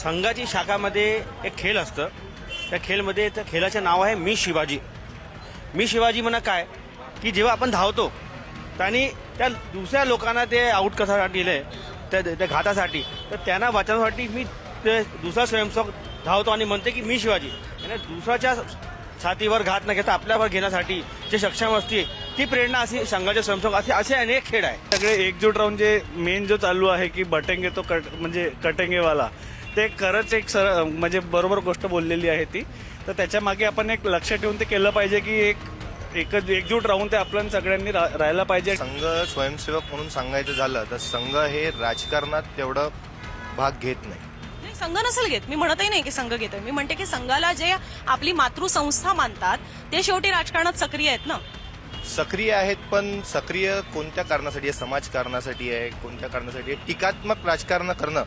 संघाची शाखामध्ये एक खेळ असतं. त्या खेळमध्ये त्या खेळाचे नाव आहे मी शिवाजी. मी शिवाजी म्हणा काय की जेव्हा आपण धावतो आणि त्या दुसऱ्या लोकांना ते आऊट करण्यासाठी दिले त्या घातासाठी, तर त्यांना वाचवण्यासाठी मी ते दुसरा स्वयंसेवक धावतो आणि म्हणते की मी शिवाजी. आणि दुसऱ्याच्या छातीवर घात न घेता आपल्यावर घेण्यासाठी जे सक्षम असते ती प्रेरणा अशी संघाचे स्वयंसेवक असे अनेक खेळ आहे. सगळे एकजूट राहून जे मेन जो चालू आहे की बटेंगे तो म्हणजे कटेंगेवाला, ते खरंच एक म्हणजे बरोबर गोष्ट बोललेली आहे ती. तर त्याच्या मागे आपण एक लक्ष ठेवून ते केलं पाहिजे की एकजूट राहून ते आपण सगळ्यांनी राहायला पाहिजे. संघ स्वयंसेवक म्हणून सांगायचं झालं तर संघ हे राजकारणात तेवढं भाग घेत नाही. संघ नसेल घेत, मी म्हणतही नाही की संघ घेतोय. मी म्हणते की संघाला जे आपली मातृसंस्था मानतात ते शेवटी राजकारणात सक्रिय आहेत ना. सक्रिय आहेत, पण सक्रिय कोणत्या कारणासाठी आहे? समाजकारणासाठी आहे, कोणत्या कारणासाठी आहे? टीकात्मक राजकारण करणं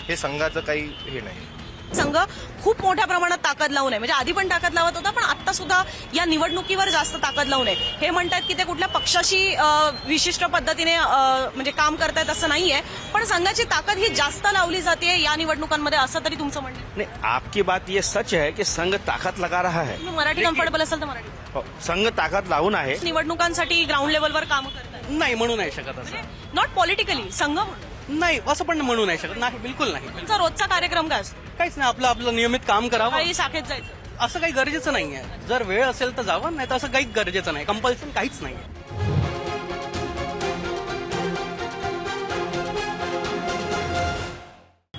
हे संघाचं काही हे नाही. संघ खूप मोठ्या प्रमाणात ताकद लावू नये, म्हणजे आधी पण ताकद लावत होता, पण आता सुद्धा या निवडणुकीवर जास्त ताकद लावू नये. हे म्हणतात की ते कुठल्या पक्षाशी विशिष्ट पद्धतीने म्हणजे काम करतायत असं नाहीये, पण संघाची ताकद ही जास्त लावली जाते या निवडणुकांमध्ये, असं तरी तुमचं म्हणणं आहे? नहीं, आपकी बात ये सच है कि संघ ताकद लगा रहा है. तुम्ही मराठी कम्फर्टेबल असेल तर मराठी. हो, संघ ताकद लावून आहे. निवडणुकांसाठी ग्राउंड लेवलवर काम करतात, नाही म्हणू नाही शकत असं. नॉट पॉलिटिकली, संघ म्हणून. नाही असं पण म्हणू नाही शकत. नाही, बिलकुल नाही. तुमचा रोजचा कार्यक्रम काय असतो? काहीच नाही, आपलं नियमित काम करावं. काही शाखेत जायचं? असं काही गरजेचं नाहीये. जर वेळ असेल तर जावं, नाही तर असं काही गरजेचं नाही. कंपल्सन काहीच नाही.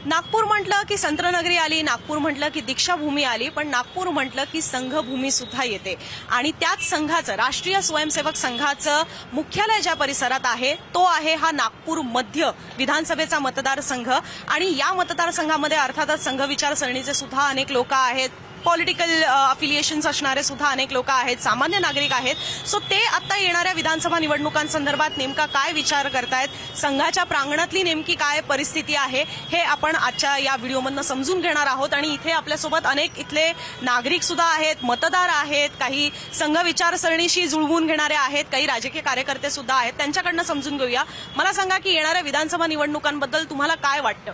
नागपूर म्हटलं की संत्रनगरी आली, नागपूर म्हटलं की दीक्षाभूमी आली, पण नागपूर म्हटलं की संघभूमी सुद्धा येते. आणि त्याच संघाचं, राष्ट्रीय स्वयंसेवक संघाचं मुख्यालय ज्या परिसरात आहे तो आहे हा नागपूर मध्य विधानसभेचा मतदारसंघ. आणि या मतदारसंघामध्ये अर्थातच संघ विचारसरणीचे सुद्धा अनेक लोक आहेत, पॉलिटिकल अफिलिएशन्स असणारे सुद्धा अनेक लोक आहेत, सामान्य नागरिक आहेत. सो ते आता येणाऱ्या विधानसभा निवडणुकांसंदर्भात नेमका काय विचार करतायत, संघाच्या प्रांगणातली नेमकी काय परिस्थिती आहे, हे आपण आजच्या या व्हिडिओमधनं समजून घेणार आहोत. आणि इथे आपल्यासोबत अनेक इथले नागरिक सुद्धा आहेत, मतदार आहेत, काही संघ विचारसरणीशी जुळवून घेणारे आहेत, काही राजकीय कार्यकर्ते सुद्धा आहेत. त्यांच्याकडनं समजून घेऊया. मला सांगा की येणाऱ्या विधानसभा निवडणुकांबद्दल तुम्हाला काय वाटतं?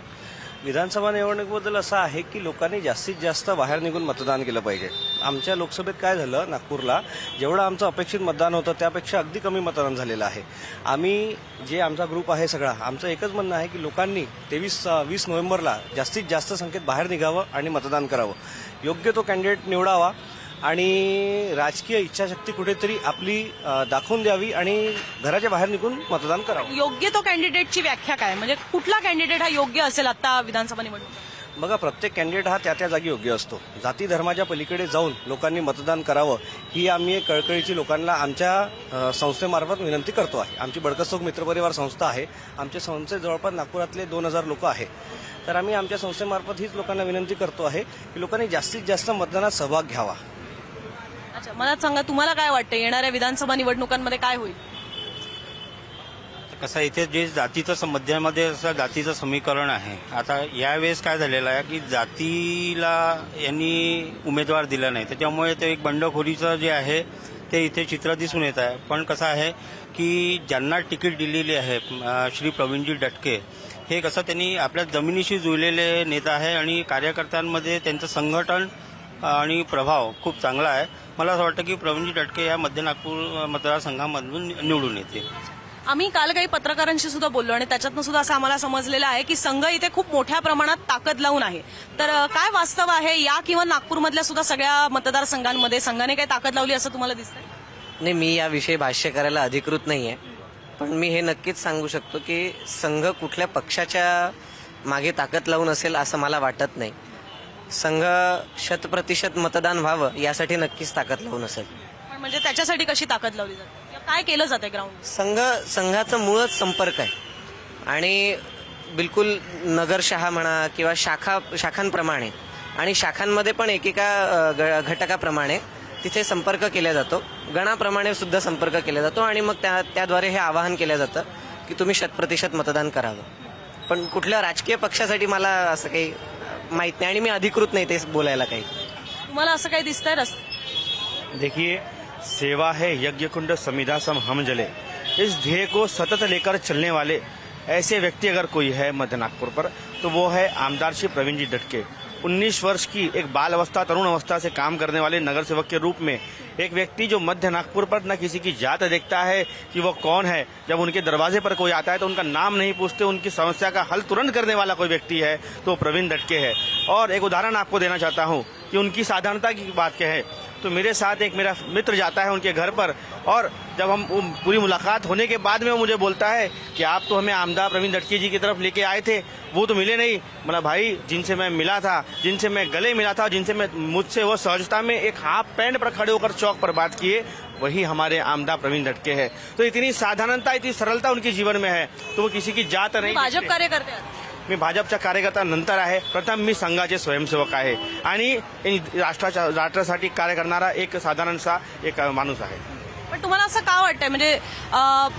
विधानसभा निवडणुकीबद्दल असं आहे की लोकांनी जास्तीत जास्त बाहेर निघून मतदान केलं पाहिजे. आमच्या लोकसभेत काय झालं, नागपूरला जेवढं आमचं अपेक्षित मतदान होतं त्यापेक्षा अगदी कमी मतदान झालेलं आहे. आम्ही जे आमचा ग्रुप आहे सगळा, आमचं एकच म्हणणं आहे की लोकांनी 20 नोव्हेंबरला जास्तीत जास्त संख्येत बाहेर निघावं आणि मतदान करावं. योग्य तो कॅन्डिडेट निवडावा आणि राजकीय इच्छाशक्ती कुठेतरी आपली दाखवून द्यावी आणि घराच्या बाहेर निघून मतदान करावं. योग्य तो कॅन्डिडेटची व्याख्या काय, म्हणजे कुठला कॅन्डिडेट हा योग्य असेल आता विधानसभा निवडणूक? बघा, प्रत्येक कॅन्डिडेट हा त्या जागी योग्य असतो. जाती धर्माच्या पलीकडे जाऊन लोकांनी मतदान करावं ही आम्ही एक कळकळीची लोकांना आमच्या संस्थेमार्फत विनंती करतो आहे. आमची बडकसोग मित्रपरिवार संस्था आहे. आमच्या संस्थेत जवळपास नागपुरातले 2000 लोक आहे. तर आम्ही आमच्या संस्थेमार्फत हीच लोकांना विनंती करतो आहे की लोकांनी जास्तीत जास्त मतदानात सहभाग घ्यावा. अच्छा, मला सांगा तुम्हाला काय वाटतं येणाऱ्या विधानसभा निवडणुकांमध्ये काय होईल? कसं इथे जे जातीचं मध्यामध्ये असं जातीचं समीकरण आहे. आता यावेळेस काय झालेलं आहे की जातीला यांनी उमेदवार दिला नाही, त्याच्यामुळे ते एक बंडखोरीचं जे आहे ते इथे चित्र दिसून येत आहे. पण कसं आहे की ज्यांना तिकीट दिलेली आहे, श्री प्रवीणजी डटके हे कसं त्यांनी आपल्या जमिनीशी जुळलेले नेता आहे आणि कार्यकर्त्यांमध्ये त्यांचं संघटन आणि प्रभाव खूप चांगला आहे. मला असं वाटतं की प्रवीणजी डटके या मध्य नागपूर मतदारसंघामधून निवडून येते. आम्ही काल काही पत्रकारांशी सुद्धा बोललो आणि त्याच्यातनं सुद्धा असं आम्हाला समजलेलं आहे की संघ इथे खूप मोठ्या प्रमाणात ताकद लावून आहे. तर काय वास्तव आहे या किंवा नागपूरमधल्या सुद्धा सगळ्या मतदारसंघांमध्ये संघाने काही ताकद लावली असं तुम्हाला दिसतंय? नाही, मी याविषयी भाष्य करायला अधिकृत नाहीये, पण मी हे नक्कीच सांगू शकतो की संघ कुठल्या पक्षाच्या मागे ताकद लावून असेल असं मला वाटत नाही. संघ 100% मतदान व्हावं यासाठी नक्कीच ताकद लावून असेल. पण म्हणजे त्याच्यासाठी कशी ताकद लावली जाते, काय केलं जाते ग्राउंड? संघाचं मुळच संपर्क आहे आणि बिलकुल नगरशहा म्हणा किंवा शाखांप्रमाणे आणि शाखांमध्ये पण एकेका घटकाप्रमाणे तिथे संपर्क केला जातो, गणाप्रमाणे सुद्धा संपर्क केला जातो आणि मग त्याद्वारे हे आवाहन केलं जातं की तुम्ही 100% मतदान करावं. पण कुठल्या राजकीय पक्षासाठी मला असं काही माहित नाही आणि मी अधिकृत नाही ते बोलायला काही. तुम्हाला असं काही दिसतंय रस्ते? देखिए, सेवा है यज्ञ कुंड समिधा सम हम जले. इस ध्येय को सतत लेकर चलने वाले ऐसे व्यक्ति अगर कोई है मध्य नागपुर पर तो वो है आमदार श्री प्रवीण जी दटके। 19 वर्ष की एक बाल अवस्था तरुण अवस्था से काम करने वाले नगर सेवक के रूप में एक व्यक्ति जो मध्य नागपुर पर न किसी की जात देखता है कि वो कौन है, जब उनके दरवाजे पर कोई आता है तो उनका नाम नहीं पूछते, उनकी समस्या का हल तुरंत करने वाला कोई व्यक्ति है तो प्रवीण दटके है। और एक उदाहरण आपको देना चाहता हूँ कि उनकी साधारणता की बात कहें तो मेरे साथ एक मेरा मित्र जाता है उनके घर पर, और जब हम पूरी मुलाकात होने के बाद में वो मुझे बोलता है कि आप तो हमें आमदार प्रवीण दटके जी की तरफ लेके आए थे, वो तो मिले नहीं। मतलब भाई, जिनसे मैं मिला था, जिनसे मैं गले मिला था, जिनसे मैं मुझसे वो सहजता में एक हाफ पैंट पर खड़े होकर चौक पर बात किए, वही हमारे आमदार प्रवीण दटके है। तो इतनी साधारणता, इतनी सरलता उनके जीवन में है, तो वो किसी की जात नाही। भाजप कार्यकर्ते आहात. मी भाजपच्या कार्यकर्ता नंतर आहे, प्रथम मी संघाचे स्वयंसेवक आहे आणि राष्ट्रासाठी कार्य करणारा एक साधारणसा एक माणूस आहे. पण तुम्हाला असं का वाटतंय, म्हणजे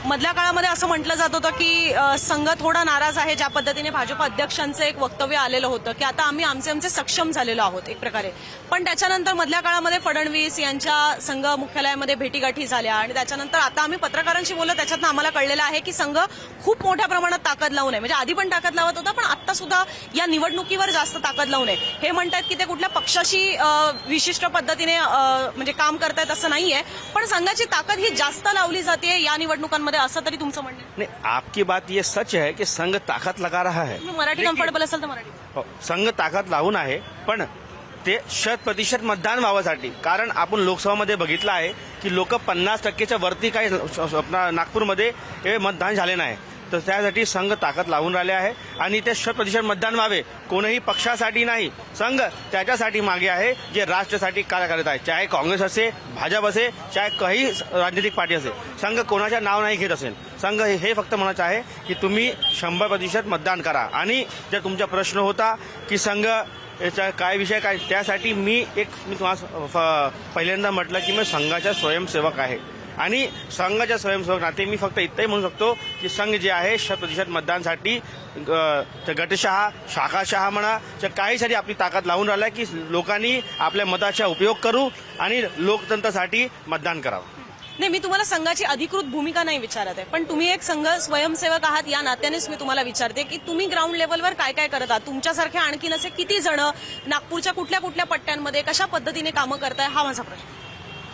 मधल्या काळामध्ये असं म्हटलं जात होतं की संघ थोडा नाराज आहे, ज्या पद्धतीने भाजप अध्यक्षांचं एक वक्तव्य आलेलं होतं की आता आम्ही आमचे सक्षम झालेलो आहोत एक प्रकारे. पण त्याच्यानंतर मधल्या काळामध्ये फडणवीस यांच्या संघ मुख्यालयामध्ये भेटीगाठी झाल्या आणि त्याच्यानंतर आता आम्ही पत्रकारांशी बोललो, त्याच्यातनं आम्हाला कळलेलं आहे की संघ खूप मोठ्या प्रमाणात ताकद लावून आहे. म्हणजे आधी पण ताकद लावत होता, पण आता सुद्धा या निवडणुकीवर जास्त ताकद लावून आहे. हे म्हणतात की ते कुठल्या पक्षाशी विशिष्ट पद्धतीने म्हणजे काम करतायत असं नाहीये, पण संघाची ताकद ही जास्त लावली जाते या निवडणुकांमध्ये, असं तरी तुमचं म्हणणं आहे? नहीं, आपकी बात ये सच है कि संघ ताकद लगा रहा है. तुम्ही मराठी कम्फर्टेबल असेल तर मराठी. हो, संघ ताकद लावून आहे, पण ते 100% मतदान व्हावसाठी. कारण आपण लोकसभामध्ये बघितलं आहे की लोक 50%च्या वरती काही आपला नागपूरमध्ये हे मतदान झाले नाही, तर त्यासाठी संघ ताकद लावून राहिले आहे आणि ते 100% मतदान व्हावे. कोणीही पक्षासाठी नाही, संघ त्याच्यासाठी मागे आहे जे राष्ट्रासाठी कार्य करत आहे. चाहे काँग्रेस असे, भाजप असे, चाहे काही राजनीतिक पार्टी असेल, संघ कोणाच्या नाव नाही घेत असेल. संघ हे फक्त म्हणत आहे की तुम्ही 100% मतदान करा. आणि जर तुमचा प्रश्न होता की संघ याचा काय विषय काय, त्यासाठी मी तुम्हाला पहिल्यांदा म्हटलं की मी संघाचा स्वयंसेवक आहे आणि संघाच्या स्वयंसेवक नाते मी फक्त इतकंही म्हणू शकतो की संघ जे आहे 100% मतदानसाठी गटशहा, शाखाशहा म्हणा, काहीसाठी आपली ताकद लावून राहिला की लोकांनी आपल्या मताचा उपयोग करू आणि लोकतंत्रासाठी मतदान करावं. नाही, मी तुम्हाला संघाची अधिकृत भूमिका नाही विचारत आहे, पण तुम्ही एक संघ स्वयंसेवक आहात या नात्यानेच मी तुम्हाला विचारते की तुम्ही ग्राउंड लेवलवर काय काय करत आहात. तुमच्यासारखे आणखीन असे किती जण नागपूरच्या कुठल्या कुठल्या पट्ट्यांमध्ये कशा पद्धतीने कामं करताय, हा माझा प्रश्न.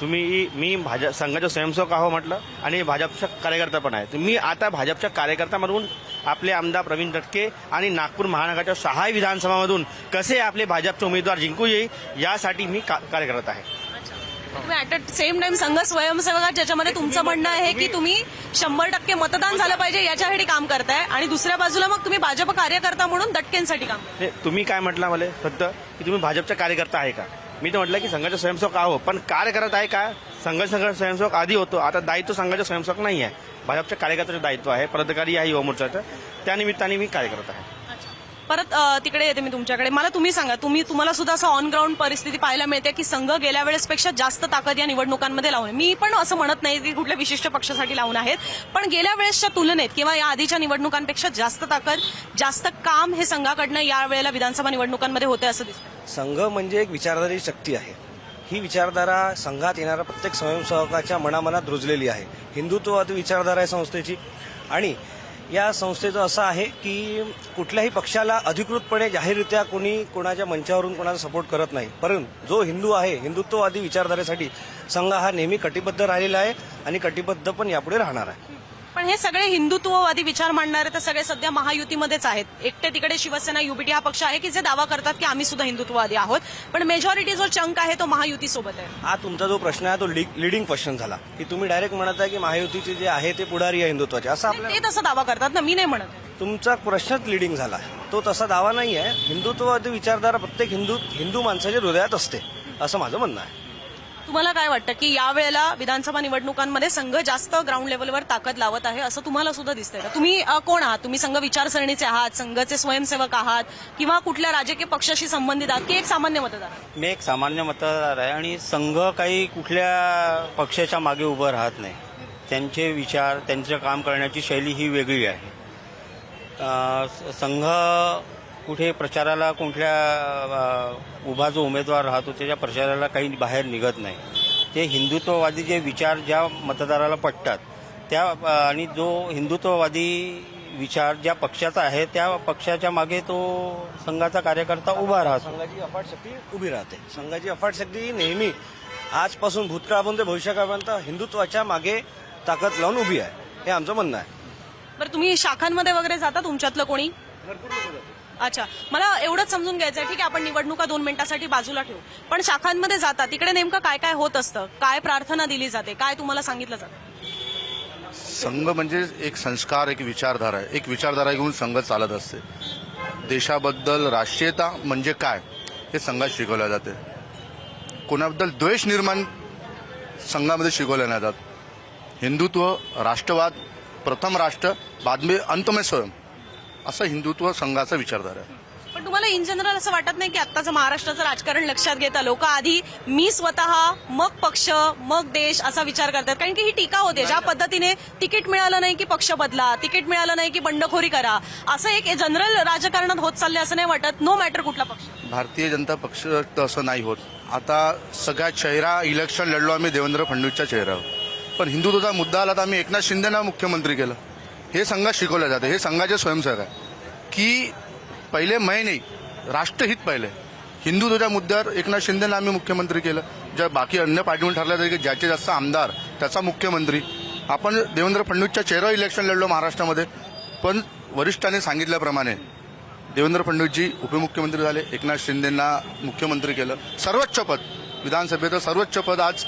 मी संघाचा स्वयंसेवक आहो म्हटलं आणि भाजपचा कार्यकर्ता पण आहे. तर मी आता भाजपच्या कार्यकर्त्यामधून आपले आमदार प्रवीण दटके आणि नागपूर महानगराच्या 6 विधानसभामधून कसे आपले भाजपचे उमेदवार जिंकू येईल यासाठी मी कार्य करत आहे. तुम्ही ऍट अ सेम टाइम संघ स्वयंसेवक आहात, ज्याच्यामध्ये तुमचं म्हणणं आहे की तुम्ही 100% मतदान झालं पाहिजे याच्यासाठी काम करताय आणि दुसऱ्या बाजूला मग तुम्ही भाजप कार्यकर्ता म्हणून दटकेंसाठी काम करताय. नाही, तुम्ही काय म्हटलं मला फक्त की तुम्ही भाजपचा कार्यकर्ता आहे का. मी तर म्हटलं की संघाचा स्वयंसेवक आहो, पण कार्य करत आहे का. संघ स्वयंसेवक आधी होतो, आता दायित्व संघाचा स्वयंसेवक नाही आहे, भाजपच्या कार्यकर्त्याचं दायित्व आहे, पदाधिकारी आहे युवा मोर्चाचं. त्यानिमित्ताने मी कार्य करत आहे. परत तिकडे येते मी तुमच्याकडे. मला तुम्ही सांगा, तुम्हाला सुद्धा असं ऑन ग्राउंड परिस्थिती पाहायला मिळते की संघ गेल्या वेळेसपेक्षा जास्त ताकद या निवडणुकांमध्ये लावून. मी पण असं म्हणत नाही की कुठल्या विशिष्ट पक्षासाठी लावून आहेत, पण गेल्या वेळेसच्या तुलनेत किंवा या आधीच्या निवडणुकांपेक्षा जास्त ताकद, जास्त काम हे संघाकडनं या वेळेला विधानसभा निवडणुकांमध्ये होते असं दिसतं. संघ म्हणजे एक विचारधारी शक्ती आहे. ही विचारधारा संघात येणाऱ्या प्रत्येक स्वयंसेवकाच्या मनामनात रुजलेली आहे. हिंदुत्ववादी विचारधारा आहे संस्थेची आणि या संस्थेचं असं आहे की कुठल्याही पक्षाला अधिकृतपणे जाहीररित्या कोणी कोणाच्या मंचावरून कोणाचा सपोर्ट करत नाही, परंतु जो हिंदू आहे, हिंदुत्ववादी विचारधारेसाठी संघ हा नेहमी कटिबद्ध राहिलेला आहे आणि कटिबद्ध पण यापुढे राहणार आहे. पण हे सगळे हिंदुत्ववादी विचार मांडणारे तर सगळे सध्या महायुतीमध्येच आहेत. एकटे तिकडे शिवसेना युबीटी हा पक्ष आहे की जे दावा करतात की आम्ही सुद्धा हिंदुत्ववादी आहोत, पण मेजॉरिटी जो चंक आहे तो महायुतीसोबत आहे. हा तुमचा जो प्रश्न आहे तो लिडिंग क्वेश्चन झाला की तुम्ही डायरेक्ट म्हणत आहे की महायुतीचे जे आहे ते पुढारी आहे हिंदुत्वाचे, असं आपल्या ते तसं दावा करतात ना, मी नाही म्हणत. तुमचा प्रश्नच लिडिंग झाला. तो तसा दावा नाही आहे. हिंदुत्ववादी विचारधारा प्रत्येक हिंदू माणसाच्या हृदयात असते असं माझं म्हणणं आहे. तुम्हाला काय वाटतं की यावेळेला विधानसभा निवडणुकांमध्ये संघ जास्त ग्राउंड लेवलवर ताकद लावत आहे असं तुम्हाला सुद्धा दिसतंय का. तुम्ही कोण आहात, तुम्ही संघ विचारसरणीचे आहात, संघाचे स्वयंसेवक आहात किंवा कुठल्या राजकीय पक्षाशी संबंधित आहात की एक सामान्य मतदार. मी एक सामान्य मतदार आहे आणि संघ काही कुठल्या पक्षाच्या मागे उभं राहत नाही. त्यांचे विचार, त्यांचं काम करण्याची शैली ही वेगळी आहे. संघ कुठे प्रचाराला कुठल्या उभा जो उमेदवार राहतो त्याच्या प्रचाराला काही बाहेर निघत नाही. ते हिंदुत्ववादी जे विचार ज्या मतदाराला पटतात त्या आणि जो हिंदुत्ववादी विचार ज्या पक्षाचा आहे त्या पक्षाच्या मागे तो संघाचा कार्यकर्ता उभा राहतो. संघाची अफाट शक्ती उभी राहते. संघाची अफाट शक्ती नेहमी आजपासून भूतकाळापासून ते भविष्यकाळपर्यंत हिंदुत्वाच्या मागे ताकद लावून उभी आहे, हे आमचं म्हणणं आहे. बरं, तुम्ही शाखांमध्ये वगैरे जाता तुमच्यातलं कोणी? अच्छा, मला एवढंच समजून घ्यायचं आहे, ठीक आहे, आपण निवडणुका 2 मिनिटासाठी बाजूला ठेवू, पण शाखांमध्ये जाता तिकडे नेमकं काय काय होत असतं? काय प्रार्थना दिली जाते? काय तुम्हाला सांगितलं जातं? संघ म्हणजे एक संस्कार, एक विचारधारा आहे. एक विचारधारा घेऊन संघ चालत असते. देशाबद्दल राष्ट्रीयता म्हणजे काय हे संघात शिकवलं जाते. कोणाबद्दल द्वेष निर्माण संघामध्ये शिकवलं नाही जात. हिंदुत्व, राष्ट्रवाद, प्रथम राष्ट्र बाद में अंत में स्वयं, असं हिंदुत्व संघाचा विचारधारा आहे. पण तुम्हाला इन जनरल असं वाटत नाही की आत्ताचं महाराष्ट्राचं राजकारण लक्षात घेता लोक आधी मी स्वतः, मग पक्ष, मग देश असा विचार करतात? कारण की ही टीका होते, ज्या पद्धतीने तिकीट मिळालं नाही की पक्ष बदला, तिकीट मिळालं नाही की बंडखोरी करा, असं एक जनरल राजकारणात होत चाललंय असं नाही वाटत? नो मॅटर कुठला पक्ष. भारतीय जनता पक्ष तसं नाही होत. आता सगळ्यात चेहरा इलेक्शन लढलो आम्ही देवेंद्र फडणवीसच्या चेहऱ्यावर, पण हिंदुत्वाचा मुद्दा आला तर आम्ही एकनाथ शिंदेना मुख्यमंत्री केलं. हे संघात शिकवलं जातं. हे संघाचे स्वयंसेवक आहे की पहिले मैं नाही, राष्ट्रहित पहिले. हिंदुत्वाच्या मुद्द्यावर एकनाथ शिंदेना आम्ही मुख्यमंत्री केलं. ज्या बाकी अन्य पार्टीवर ठरलं तरी की ज्याचे जास्त आमदार त्याचा मुख्यमंत्री. आपण देवेंद्र फडणवीसच्या चेहऱ्यावर इलेक्शन लढलो महाराष्ट्रामध्ये, पण वरिष्ठांनी सांगितल्याप्रमाणे देवेंद्र फडणवीसजी उपमुख्यमंत्री झाले, एकनाथ शिंदेना मुख्यमंत्री केलं. सर्वोच्च पद, विधानसभेचं सर्वोच्च पद आज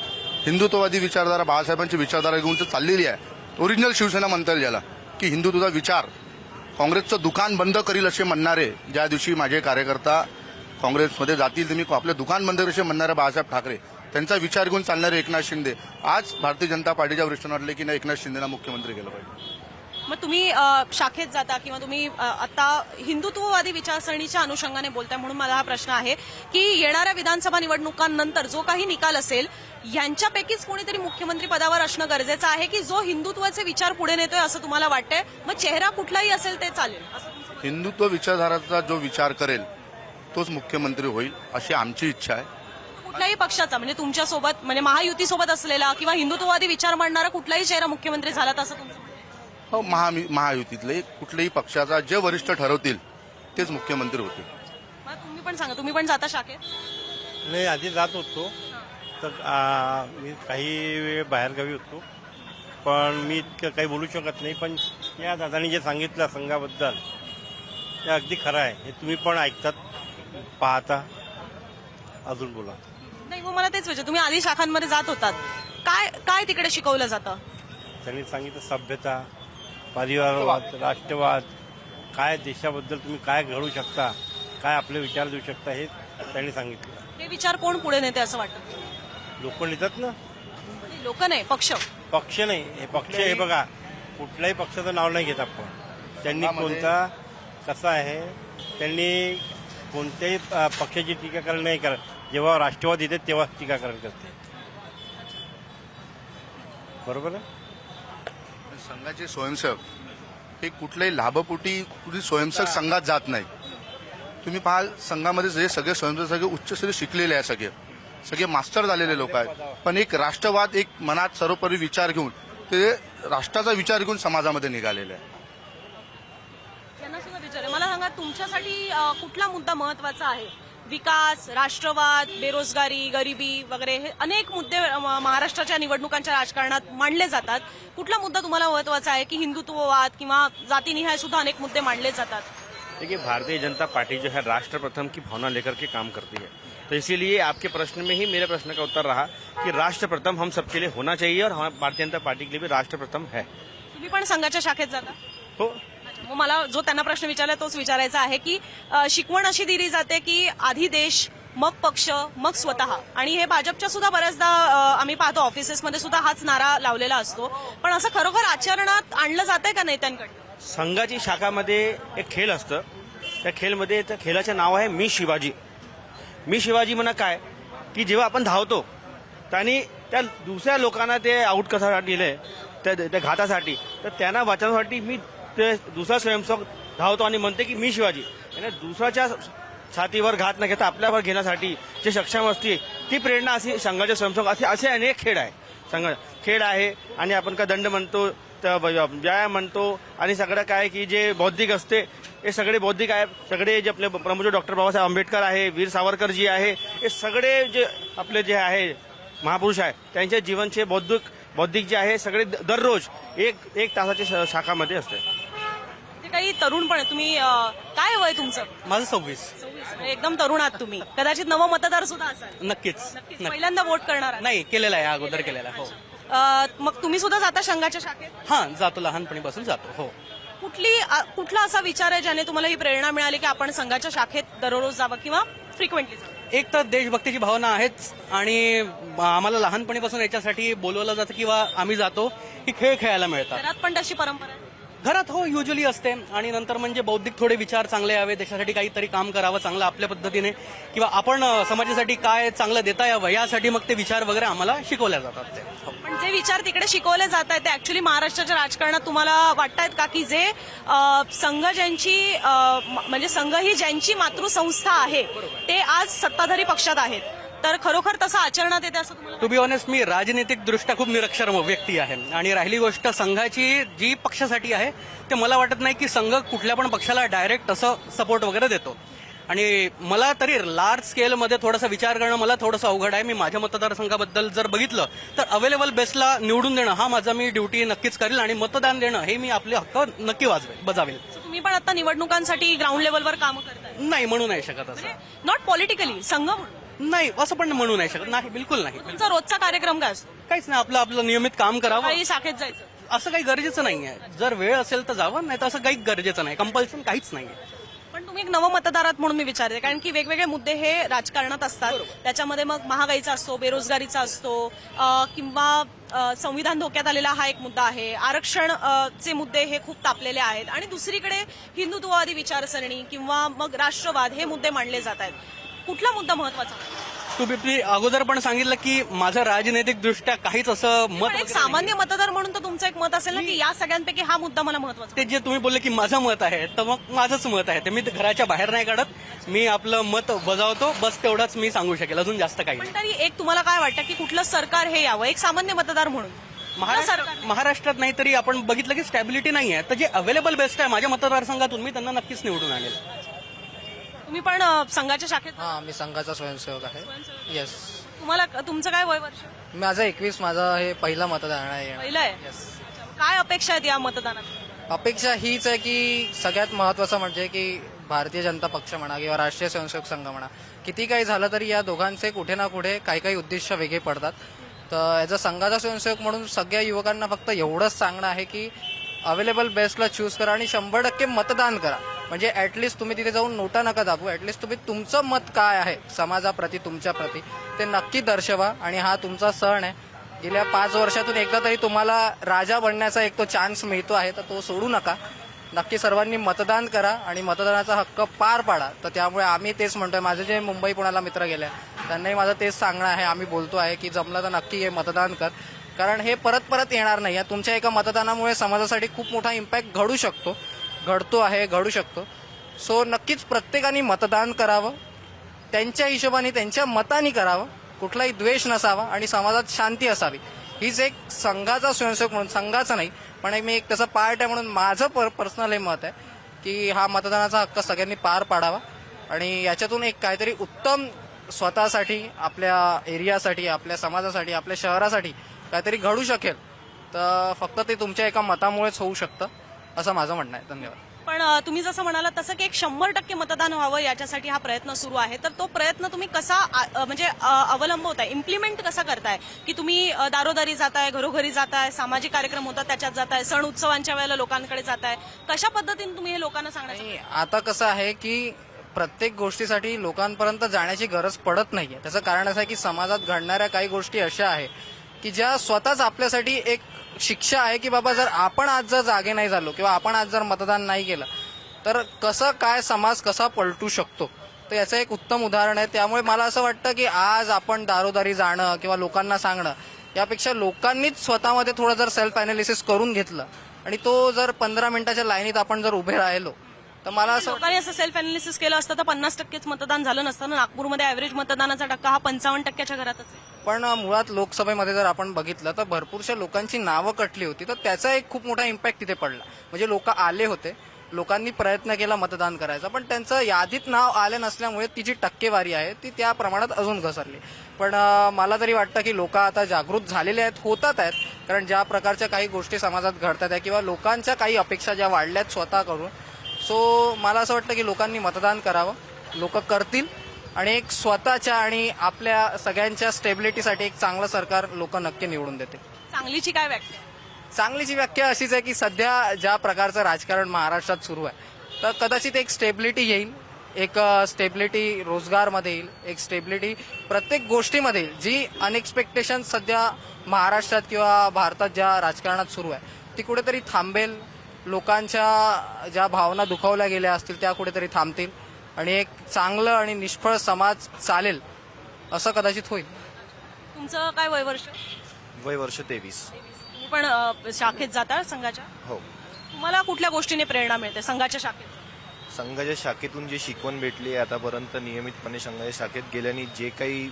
हिंदुत्ववादी विचारधारा, बाळासाहेबांची विचारधारा घेऊन चाललेली आहे. ओरिजिनल शिवसेना म्हणता येईल ज्याला, की हिंदुत्वाचा विचार काँग्रेसचं दुकान बंद करील असे म्हणणारे, ज्या दिवशी माझे कार्यकर्ता काँग्रेसमध्ये जातील तर मी आपलं दुकान बंद करील असे म्हणणारे बाळासाहेब ठाकरे, त्यांचा विचार घेऊन चालणारे एकनाथ शिंदे आज भारतीय जनता पार्टीच्या वरिष्ठांना वाटले की नाही एकनाथ शिंदेना मुख्यमंत्री केलं पाहिजे. मग तुम्ही शाखेत जाता किंवा तुम्ही आता हिंदुत्ववादी विचारसरणीच्या अनुषंगाने बोलताय म्हणून मला हा प्रश्न आहे की येणाऱ्या विधानसभा निवडणुकांनंतर जो काही निकाल असेल यांच्यापैकीच कोणीतरी मुख्यमंत्री पदावर असणं गरजेचं आहे की जो हिंदुत्वाचे विचार पुढे नेतोय असं तुम्हाला वाटतंय? मग चेहरा कुठलाही असेल ते चालेल असं तुमचं म्हणणं आहे? हिंदुत्व विचारधाराचा जो विचार करेल तोच मुख्यमंत्री होईल अशी आमची इच्छा आहे. कुठल्याही पक्षाचा म्हणजे तुमच्यासोबत म्हणजे महायुतीसोबत असलेला किंवा हिंदुत्ववादी विचार मांडणारा कुठलाही चेहरा मुख्यमंत्री झाला तर असं तुमचं म्हणणं आहे? हो, महायुतीतले कुठल्याही पक्षाचा जे वरिष्ठ ठरवतील तेच मुख्यमंत्री होतील. मग तुम्ही पण सांगा, तुम्ही पण जाता शाखेत? नाही, आधी जात होतो तर मी काही वेळ बाहेरगावी होतो, पण मी इतकं काही बोलू शकत नाही. पण या दादांनी जे सांगितलं संघाबद्दल ते अगदी खरं आहे. हे तुम्ही पण ऐकतात, पाहता, अजून बोला. नाही, मग मला तेच विचार, तुम्ही आधी शाखांमध्ये जात होतात, काय काय तिकडे शिकवलं जातं? त्यांनी सांगितलं सभ्यता, परिवारवाद, राष्ट्रवाद, काय देशाबद्दल तुम्ही काय घडवू शकता, काय आपले विचार देऊ शकता, हे त्यांनी सांगितलं. हे विचार कोण पुढे नेते असं वाटतं? लोक नेतात ना, लोक नाही, पक्ष. पक्ष नाही. हे पक्ष, हे बघा, कुठल्याही पक्षाचं नाव नाही घेत आपण. त्यांनी कोणता कसा आहे, त्यांनी कोणत्याही पक्षाची टीकाकरण नाही करत. जेव्हा राष्ट्रवाद येते तेव्हा टीकाकरण करते. बरोबर आहे. संघाचे स्वयंसेवक हे कुठल्याही लाभपोटी कुठली स्वयंसेवक संघात जात नाही. तुम्ही पाहाल संघामध्ये जे सगळे स्वयंसेवक सगळे उच्चस्तरीय शिकलेले आहे, सगळे मास्टर झालेले लोक आहेत, पण एक राष्ट्रवाद, एक मनात सर्वोपरी विचार घेऊन ते राष्ट्राचा विचार घेऊन समाजामध्ये निघालेले आहे. यांना सुद्धा विचार आहे. मला सांगा, तुमच्यासाठी कुठला मुद्दा महत्वाचा आहे? विकास, राष्ट्रवाद, बेरोजगारी, गरिबी वगैरे हे अनेक मुद्दे महाराष्ट्राच्या निवडणुकांच्या राजकारणात मांडले जातात. कुठला मुद्दा तुम्हाला महत्वाचा आहे की हिंदुत्ववाद किंवा जातीनिहाय सुद्धा अनेक मुद्दे मांडले जातात? देखिए, भारतीय जनता पार्टी जो है राष्ट्र प्रथम की भावना लेकर के काम करती है, तो इसीलिए आपके प्रश्न में ही मेरे प्रश्न का उत्तर रहा कि राष्ट्र प्रथम हम सबके लिए होना चाहिए और हमारी भारतीय जनता पार्टी के लिए भी राष्ट्र प्रथम है. तुम्ही पण संघाच्या शाखेत जाता? हो. मग मला जो त्यांना प्रश्न विचारला तोच विचारायचा आहे की शिकवण अशी दिली जाते की आधी देश, मग पक्ष, मग स्वतः, आणि हे भाजपच्या सुद्धा बऱ्याचदा आम्ही पाहतो ऑफिसेसमध्ये सुद्धा हाच नारा लावलेला असतो, पण असं खरोखर आचरणात आणलं जातंय का नेत्यांकडे? संघाची शाखामध्ये एक खेळ असतं. त्या खेळमध्ये त्या खेळाचं नाव आहे मी शिवाजी. मी शिवाजी म्हणा काय की जेव्हा आपण धावतो आणि त्या दुसऱ्या लोकांना ते आउट करण्यासाठी दिले त्या घातासाठी, तर त्यांना वाचवण्यासाठी मी ते दुसरा स्वयंसेवक धावतो आणि म्हणते की मी शिवाजी. आणि दुसऱ्याच्या छातीवर घात न घेता आपल्यावर घेण्यासाठी जे सक्षम असते ती प्रेरणा अशी संघाचे स्वयंसेवक असे अनेक खेळ आहे. संघ खेळ आहे आणि आपण का दंड म्हणतो व्यायाम म्हणतो आणि सगळं काय की जे बौद्धिक असते हे सगळे बौद्धिक आहे. सगळे जे आपले प्रमुख डॉक्टर बाबासाहेब आंबेडकर आहे, वीर सावरकर जी आहे, हे सगळे जे आपले जे आहे महापुरुष आहे त्यांच्या जीवनचे बौद्धिक जे आहे सगळे दररोज एक तासाच्या शाखामध्ये असते. ते काही तरुण पण आहे. तुम्ही काय वय तुमचं? माझं 26. म्हणजे एकदम तरुण आहात तुम्ही. कदाचित नवं मतदार सुद्धा असाल. नक्कीच. पहिल्यांदा वोट करणार आहात. नाही केलेला आहे, अगोदर केलेला आहे. हो. मग तुम्ही सुद्धा जाता संघाच्या शाखेत? हा, जातो, लहानपणीपासून जातो. हो. कुठला असा विचार आहे ज्याने तुम्हाला ही प्रेरणा मिळाली की आपण संघाच्या शाखेत दररोज जावं किंवा फ्रिक्वेंटली जावं? एक तर देशभक्तीची भावना आहेच आणि आम्हाला लहानपणीपासून याच्यासाठी बोलवलं जातं किंवा आम्ही जातो की खेळ खेळायला मिळतात. घरात पण तशी परंपरा आहे? घरात हो युजली असते. आणि नंतर म्हणजे बौद्धिक थोडे विचार चांगले यावे, देशासाठी काहीतरी काम करावं चांगलं आपल्या पद्धतीने, किंवा आपण समाजासाठी काय चांगलं देता यावं यासाठी मग ते विचार वगैरे आम्हाला शिकवल्या जातात. ते हो. पण जे विचार तिकडे शिकवले जात आहेत ते ऍक्च्युली महाराष्ट्राच्या राजकारणात तुम्हाला वाटतायत का की जे संघ ज्यांची म्हणजे संघ ही ज्यांची मातृसंस्था आहे ते आज सत्ताधारी पक्षात आहेत, तर खरोखर तसं आचरणात येते असं तुम्हाला? टू बी ऑनेस्ट मी राजनीतिक दृष्ट्या खूप निरक्षर व्यक्ती आहे. आणि राहिली गोष्ट संघाची जी पक्षासाठी आहे ते मला वाटत नाही की संघ कुठल्या पण पक्षाला डायरेक्ट असं सपोर्ट वगैरे देतो. आणि मला तरी लार्ज स्केलमध्ये थोडासा विचार करणं मला थोडंसं अवघड आहे. मी माझ्या मतदारसंघाबद्दल जर बघितलं तर अवेलेबल बेसला निवडून देणं हा माझा मी ड्युटी नक्कीच करेल आणि मतदान देणं हे मी आपले हक्क नक्की बजावेल. तुम्ही पण आता निवडणुकांसाठी ग्राउंड लेवलवर कामं करताय? नाही म्हणू नाही शकत असं. नॉट पॉलिटिकली, संघ म्हणून? नाही, असं पण म्हणू नाही शकत. नाही, बिलकुल नाही. तुमचा रोजचा कार्यक्रम काय असतो? काहीच नाही, आपलं नियमित काम करावं. काही शाखेत जायचं? असं काही गरजेचं नाहीये. जर वेळ असेल तर जावं, नाही तर असं काही गरजेचं नाही. कंपल्शन काहीच नाहीये. पण तुम्ही एक नवं मतदारात म्हणून मी विचारते, कारण की वेगवेगळे मुद्दे हे राजकारणात असतात. त्याच्यामध्ये मग महागाईचा असतो, बेरोजगारीचा असतो, किंवा संविधान धोक्यात आलेला हा एक मुद्दा आहे. आरक्षण चे मुद्दे हे खूप तापलेले आहेत. आणि दुसरीकडे हिंदुत्ववादी विचारसरणी किंवा मग राष्ट्रवाद हे मुद्दे मांडले जात आहेत. कुठला मुद्दा महत्वाचा? तुम्ही अगोदर पण सांगितलं की माझं राजनैतिक दृष्ट्या काहीच असं मत पण एक सामान्य मतदार म्हणून तर तुमचं एक मत असेल ना की या सगळ्यांपैकी हा मुद्दा मला महत्वाचा? ते जे तुम्ही बोलले की माझं मत आहे, तर मग माझंच मत आहे. ते मी घराच्या बाहेर नाही काढत. मी आपलं मत बजावतो, बस तेवढंच मी सांगू शकेल, अजून जास्त काही नाही. पण तरी एक तुम्हाला काय वाटतं की कुठलं सरकार हे यावं एक सामान्य मतदार म्हणून? महाराष्ट्रात नाही तरी आपण बघितलं की स्टॅबिलिटी नाही आहे. तर जे अवेलेबल बेस्ट आहे माझ्या मतदारसंघातून मी त्यांना नक्कीच निवडून आणेल. तुम्ही पण संघाच्या शाखेत? हा, मी संघाचा स्वयंसेवक आहे. येस. तुम्हाला तुमचं काय वय वर्ष? माझं 21. माझं हे पहिलं मतदान आहे. पहिलं आहे. काय अपेक्षा आहेत या मतदानात? अपेक्षा हीच आहे की सगळ्यात महत्वाचं म्हणजे की भारतीय जनता पक्ष म्हणा किंवा राष्ट्रीय स्वयंसेवक संघ म्हणा, किती काही झालं तरी या दोघांचे कुठे ना कुठे काही काही उद्दिष्ट वेगळे पडतात. तर ॲज अ संघाचा स्वयंसेवक म्हणून सगळ्या युवकांना फक्त एवढंच सांगणं आहे की अवेलेबल बेस्टला चूज करा आणि 100% मतदान करा. म्हणजे ऍटलिस्ट तुम्ही तिथे जाऊन नोटा नका दाबू. ऍटलिस्ट तुम्ही तुमचं मत काय आहे समाजाप्रती, तुमच्या प्रती, ते नक्की दर्शवा. आणि हा तुमचा सण आहे. गेल्या 5 वर्षातून एकदा तरी तुम्हाला राजा बनण्याचा एक तो चान्स मिळतो आहे, तर तो सोडू नका. नक्की सर्वांनी मतदान करा आणि मतदानाचा हक्क पार पाडा. तर त्यामुळे आम्ही तेच म्हणतोय, माझे जे मुंबई पुण्याला मित्र गेले त्यांनाही माझं तेच सांगणं आहे. आम्ही बोलतो आहे की जमलं तर नक्की हे मतदान कर, कारण हे परत परत येणार नाही. या तुमच्या एका मतदानामुळे समाजासाठी खूप मोठा इम्पॅक्ट घडू शकतो, घडतो आहे, घडू शकतो. सो नक्कीच प्रत्येकाने मतदान करावं, त्यांच्या हिशोबाने त्यांच्या मताने करावं, कुठलाही द्वेष नसावा आणि समाजात शांती असावी. हीच एक संघाचा स्वयंसेवक म्हणून, संघाचा नाही पण मी एक त्याचा पार्ट आहे म्हणून माझं पर्सनल हे मत आहे की हा मतदानाचा हक्क सगळ्यांनी पार पाडावा आणि याच्यातून एक काहीतरी उत्तम स्वतःसाठी, आपल्या एरियासाठी, आपल्या समाजासाठी, आपल्या शहरासाठी काहीतरी घडू शकेल. तर फक्त ते तुमच्या एका मतामुळेच होऊ शकतं असं माझं म्हणणं आहे. धन्यवाद. पण तुम्ही जसं म्हणाला तसं की एक 100% मतदान व्हावं याच्यासाठी हा प्रयत्न सुरू आहे. तर तो प्रयत्न तुम्ही कसा म्हणजे अवलंबवताय, इम्प्लिमेंट कसा करताय? की तुम्ही दारोदारी जाताय, घरोघरी जाताय, सामाजिक कार्यक्रम होतात त्याच्यात जाताय, सण उत्सवांच्या वेळेला लोकांकडे जाताय, कशा पद्धतीने तुम्ही हे लोकांना सांगण्याचं? आता कसं आहे की प्रत्येक गोष्टीसाठी लोकांपर्यंत जाण्याची गरज पडत नाहीये. त्याचं कारण असं आहे की समाजात घडणाऱ्या काही गोष्टी अशा आहे की ज्या स्वतःच आपल्यासाठी एक शिक्षा आहे की बाबा जर आपण आज जर जागे नाही झालो किंवा आपण आज जर मतदान नाही केलं तर कसं काय समाज कसा पलटू शकतो. तर याचं एक उत्तम उदाहरण आहे. त्यामुळे मला असं वाटतं की आज आपण दारोदारी जाणं किंवा लोकांना सांगणं यापेक्षा लोकांनीच स्वतःमध्ये थोडं जर सेल्फ अनालिसिस करून घेतलं आणि तो जर 15 मिनिटाच्या लाईनीत आपण जर उभे राहिलो तर मला असं लोकांनी असं सेल्फ अनालिसिस केलं असतं तर 50%च मतदान झालं नसतं ना. नागपूरमध्ये ॲव्हरेज मतदानाचा टक्का हा 55% घरातच आहे. पण मुळात लोकसभेमध्ये जर आपण बघितलं तर भरपूरशा लोकांची नावं कटली होती, तर त्याचा एक खूप मोठा इम्पॅक्ट तिथे पडला. म्हणजे लोक आले होते, लोकांनी प्रयत्न केला मतदान करायचा, पण त्यांचं यादीत नाव आले नसल्यामुळे ती जी टक्केवारी आहे ती त्या प्रमाणात अजून घसरली. पण मला तरी वाटतं की लोक आता जागृत झालेले आहेत, होतात आहेत, कारण ज्या प्रकारच्या काही गोष्टी समाजात घडतात आहे किंवा लोकांच्या काही अपेक्षा ज्या वाढल्यात स्वतः करून, सो मला असं वाटतं की लोकांनी मतदान करावं, लोक करतील आणि एक स्वतःच्या आणि आपल्या सगळ्यांच्या स्टेबिलिटीसाठी एक चांगलं सरकार लोक नक्की निवडून देतील. सांगलीची काय व्याख्या? चांगलीची व्याख्या अशीच आहे की सध्या ज्या प्रकारचं राजकारण महाराष्ट्रात सुरू आहे तर कदाचित एक स्टेबिलिटी येईल, एक स्टेबिलिटी रोजगारमध्ये येईल, एक स्टेबिलिटी प्रत्येक गोष्टीमध्ये येईल. जी अनएक्सपेक्टेशन सध्या महाराष्ट्रात किंवा भारतात ज्या राजकारणात सुरू आहे ती कुठेतरी थांबेल, लोकांच्या ज्या भावना दुखावल्या गेल्या असतील त्या कुठेतरी थांबतील आणि एक चांगलं आणि निष्फळ समाज चालेल असं कदाचित होईल. तुमचं काय वयवर्ष? वय वर्ष 23. तुम्ही पण शाखेत जाता संघाच्या? हो. तुम्हाला कुठल्या गोष्टीने प्रेरणा मिळते संघाच्या शाखेत? संघाच्या शाखेतून जी शिकवण भेटली आतापर्यंत, नियमितपणे संघाच्या शाखेत गेल्याने जे काही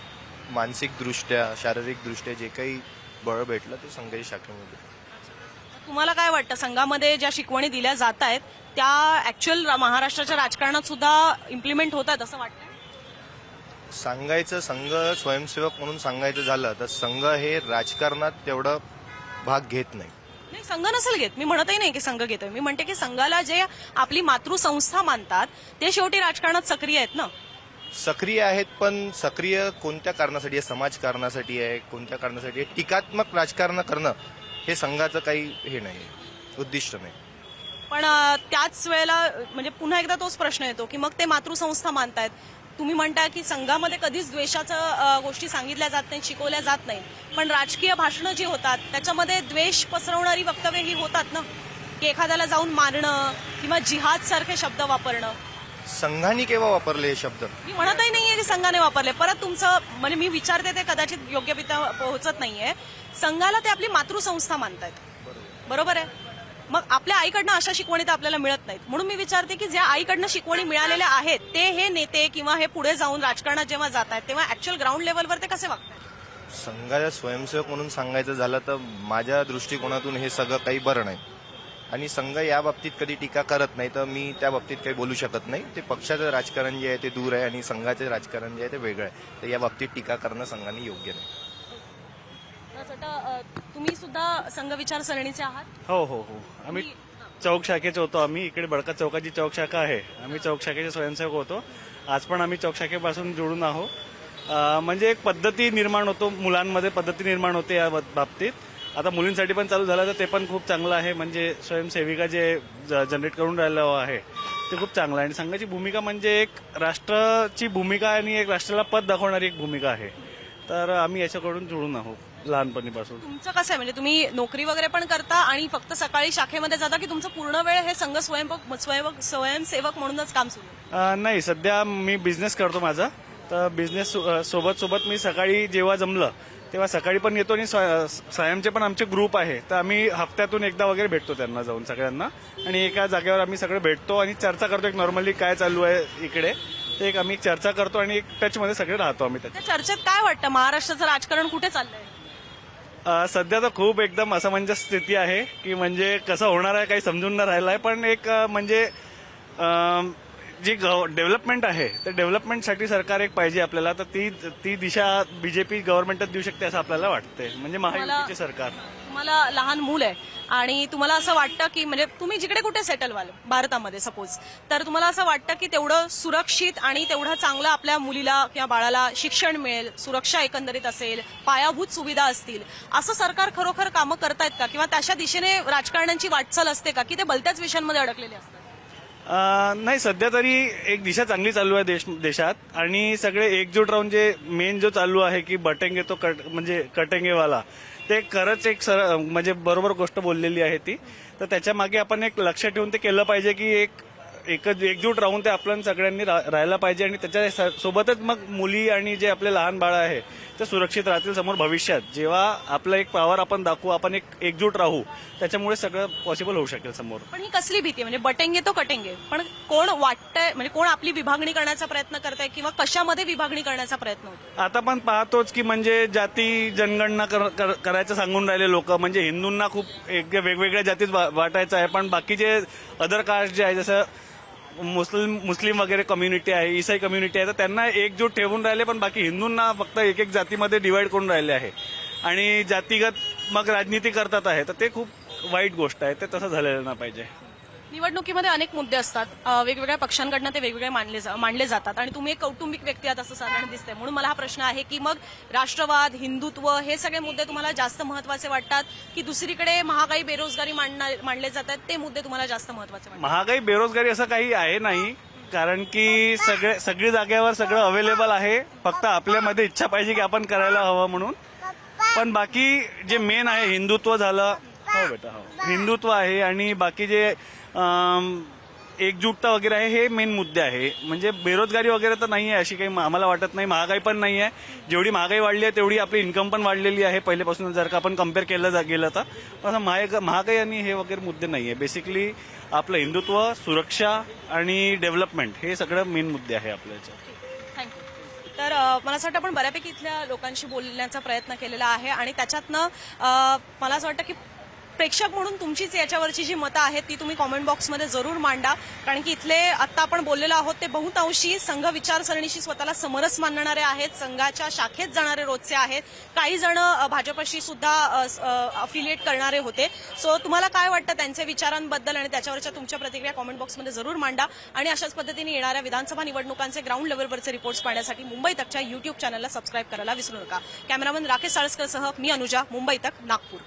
मानसिकदृष्ट्या, शारीरिकदृष्ट्या जे काही बळ भेटलं ते संघाच्या शाखेमध्ये. तुम्हाला काय वाटतं संघामध्ये ज्या शिकवणी दिल्या जात आहेत त्या ऍक्च्युअल महाराष्ट्राच्या राजकारणात सुद्धा इम्प्लिमेंट होत आहेत असं वाटतं? सांगायचं संघ स्वयंसेवक म्हणून सांगायचं झालं तर संघ हे राजकारणात तेवढं भाग घेत नाही. नाही, संघ नसेल घेत, मी म्हणतही नाही की संघ घेतोय. मी म्हणते की संघाला जे आपली मातृसंस्था मानतात ते शेवटी राजकारणात सक्रिय आहेत ना. सक्रिय आहेत, पण सक्रिय कोणत्या कारणासाठी आहे? समाजकारणासाठी आहे, कोणत्या कारणासाठी आहे? टीकात्मक राजकारण करणं हे संघाचं काही हे नाही, उद्दिष्ट नाही. पण त्याच वेळेला म्हणजे पुन्हा एकदा तोच प्रश्न येतो की मग ते मातृसंस्था मानतायत. तुम्ही म्हणताय की संघामध्ये कधीच द्वेषाचं गोष्टी सांगितल्या जात नाहीत, शिकवल्या जात नाहीत, पण राजकीय भाषणं जी होतात त्याच्यामध्ये द्वेष पसरवणारी वक्तव्य ही होतात ना, की एखाद्याला जाऊन मारणं किंवा जिहाद सारखे शब्द वापरणं. संघाने केव्हा वापरले हे शब्द? मी म्हणतही नाहीये की संघाने वापरले. परत तुमचं म्हणजे मी विचारते ते कदाचित योग्यरित्या पोहोचत नाहीये. संघाला ते आपली मातृसंस्था मानतायत, बरोबर आहे? मग आपल्या आईकडनं अशा शिकवणी तर आपल्याला मिळत नाहीत. म्हणून मी विचारते की ज्या आईकडनं शिकवणी मिळालेल्या आहेत ते हे नेते किंवा हे पुढे जाऊन राजकारणात जेव्हा जात आहेत तेव्हा ऍक्च्युअल ग्राउंड लेवलवर ते कसे वागतात? संघाच्या स्वयंसेवक म्हणून सांगायचं झालं तर माझ्या दृष्टिकोनातून हे सगळं काही बरं नाही आणि संघ या बाबतीत कधी टीका करत नाही, तर मी त्या बाबतीत काही बोलू शकत नाही. ते पक्षाचं राजकारण जे आहे ते दूर आहे आणि संघाचे राजकारण जे आहे ते वेगळं आहे, तर या बाबतीत टीका करणं संघाने योग्य नाही. तुम्ही सुद्धा संघ विचारसरणीचे आहात? हो हो हो. आम्ही चौक शाखेचे होतो. आम्ही इकडे बडका चौकाची चौक शाखा आहे, आम्ही चौक शाखेचे स्वयंसेवक होतो. आज पण आम्ही चौक शाखेपासून जोडून आहोत. म्हणजे एक पद्धती निर्माण होतो, मुलांमध्ये पद्धती निर्माण होते या बाबतीत. आता मुलींसाठी पण चालू झालं तर ते पण खूप चांगलं आहे. म्हणजे स्वयंसेविका जे जनरेट करून राहिलं आहे ते खूप चांगलं आहे. आणि संघाची भूमिका म्हणजे एक राष्ट्राची भूमिका आणि एक राष्ट्राला पद दाखवणारी एक भूमिका आहे. तर आम्ही याच्याकडून जोडून आहोत लहानपणीपासून. तुमचं कसं आहे म्हणजे तुम्ही नोकरी वगैरे पण करता आणि फक्त सकाळी शाखेमध्ये जाता की तुमचं पूर्ण वेळ हे संघ स्वयंसेवक म्हणूनच काम सुरू आहे? नाही, सध्या मी बिझनेस करतो माझा. तर बिझनेस सोबत मी सकाळी जेव्हा जमलं तेव्हा सकाळी पण येतो आणि सायमचे पण आमचे ग्रुप आहे, तर आम्ही हप्त्यातून एकदा वगैरे भेटतो त्यांना जाऊन सगळ्यांना आणि एका जागेवर आम्ही सगळे भेटतो आणि चर्चा करतो. एक नॉर्मली काय चालू आहे इकडे ते एक आम्ही चर्चा करतो आणि एक टचमध्ये सगळे राहतो आम्ही. त्या चर्चेत काय वाटतं महाराष्ट्राचं राजकारण कुठे चाललंय? सध्या तर खूप एकदम असमंजस स्थिती आहे की म्हणजे कसं होणार आहे काही समजून न राहिलं आहे. पण एक म्हणजे जी डेव्हलपमेंट आहे त्या डेव्हलपमेंटसाठी सरकार एक पाहिजे आपल्याला, तर ती दिशा बीजेपी गव्हर्नमेंटच देऊ शकते असं आपल्याला वाटतंय. म्हणजे महायुतीचे सरकार. तुम्हाला लहान मूल आहे आणि तुम्हाला असं वाटतं की म्हणजे तुम्ही जिकडे कुठे सेटल व्हाल भारतामध्ये सपोज, तर तुम्हाला असं वाटतं की तेवढं सुरक्षित आणि तेवढं चांगलं आपल्या मुलीला किंवा बाळाला शिक्षण मिळेल, सुरक्षा एकंदरीत असेल, पायाभूत सुविधा असतील, असं सरकार खरोखर कामं करतायत का? किंवा त्याच्या दिशेने राजकारण्यांची वाटचाल असते का की ते भलत्याच विषयांमध्ये अडकलेले असतात? नाही, सध्या तरी एक दिशा चांगली चालू आहे देशात आणि सगळे एकजूट राहून जे मेन जो चालू आहे की बटेंगे तो म्हणजे कटेंगेवाला, ते खरंच एक म्हणजे बरोबर गोष्ट बोललेली आहे ती. तर त्याच्या मागे आपण एक लक्ष ठेवून ते केलं पाहिजे की एकजूट राहून ते आपण सगळ्यांनी राहायला पाहिजे आणि त्याच्या सोबतच मग मुली आणि जे आपले लहान बाळ आहे ते सुरक्षित राहतील समोर भविष्यात. जेव्हा आपलं एक पॉवर आपण दाखवू, आपण एकजूट राहू, त्याच्यामुळे सगळं पॉसिबल होऊ शकेल समोर. पण ही कसली भीती म्हणजे बटेंगे तो कटेंगे, पण कोण वाटतंय म्हणजे कोण आपली विभागणी करण्याचा प्रयत्न करताय किंवा कशामध्ये विभागणी करण्याचा प्रयत्न होतो? आता पण पाहतोच की म्हणजे जाती जनगणना करायचं सांगून राहिले लोक. म्हणजे हिंदूंना खूप वेगवेगळ्या जातीत वाटायचं आहे, पण बाकीचे अदर कास्ट जे आहे जसं मुस्लिम वगैरे कम्युनिटी आहे, ईसाई कम्युनिटी आहे, तर त्यांना एकजूट ठेवून राहिले, पण बाकी हिंदूंना फक्त एक एक जातीमध्ये डिवाइड करून राहिले आहे आणि जातीगत मग राजनीती करतात आहे. तर ते खूप वाईट गोष्ट आहे. ते तसं झालेलं नाही पाहिजे. निवडणुकीमध्ये अनेक मुद्दे असतात, वेगवेगळ्या पक्षांकडनं ते वेगवेगळे मांडले जातात आणि तुम्ही एक कौटुंबिक व्यक्ती आहात असं साधारण दिसतंय. म्हणून मला हा प्रश्न आहे की मग राष्ट्रवाद, हिंदुत्व हे सगळे मुद्दे तुम्हाला जास्त महत्वाचे वाटतात की दुसरीकडे महागाई, बेरोजगारी मांडले जातात ते मुद्दे तुम्हाला जास्त महत्वाचे वाटतात? महागाई, बेरोजगारी असं काही आहे नाही, कारण की सगळी जागेवर सगळं अवेलेबल आहे. फक्त आपल्यामध्ये इच्छा पाहिजे की आपण करायला हवं म्हणून. पण बाकी जे मेन आहे हिंदुत्व झालं, हो बेटा हो, हिंदुत्व आहे आणि बाकी जे एकजुटता वगैरे आहे हे मेन मुद्दे आहे. म्हणजे बेरोजगारी वगैरे तर नाही आहे अशी काही आम्हाला वाटत नाही. महागाई पण नाही आहे. जेवढी महागाई वाढली आहे तेवढी आपली इन्कम पण वाढलेली आहे पहिल्यापासून जर का आपण कम्पेअर केलं गेलं तर. असं महागाई आणि हे वगैरे मुद्दे नाही आहे. बेसिकली आपलं हिंदुत्व, सुरक्षा आणि डेव्हलपमेंट हे सगळं मेन मुद्दे आहे आपल्या याच्यात. थँक्यू. तर मला असं वाटतं आपण बऱ्यापैकी इथल्या लोकांशी बोलण्याचा प्रयत्न केलेला आहे आणि त्याच्यातनं मला असं वाटतं की प्रेक्षक म्हणून तुमचीच याच्यावरची जी मतं आहेत ती तुम्ही कॉमेंट बॉक्समध्ये जरूर मांडा, कारण की इथले आत्ता आपण बोललेलो आहोत ते बहुतांशी संघ विचारसरणीशी स्वतःला समरस मानणारे आहेत, संघाच्या शाखेत जाणारे रोजचे आहेत. काही जण भाजपशी सुद्धा अफिलिएट करणारे होते. सो तुम्हाला काय वाटतं त्यांच्या विचारांबद्दल आणि त्याच्यावरच्या तुमच्या प्रतिक्रिया कॉमेंट बॉक्समध्ये जरूर मांडा. आणि अशाच पद्धतीने येणाऱ्या विधानसभा निवडणुकांचे ग्राउंड लेव्हलवरचे रिपोर्ट्स पाहण्यासाठी मुंबई तकच्या युट्यूब चॅनलला सबस्क्राईब करायला विसरू नका. कॅमेरामन राकेश साळसकरसह मी अनुजा, मुंबई तक, नागपूर.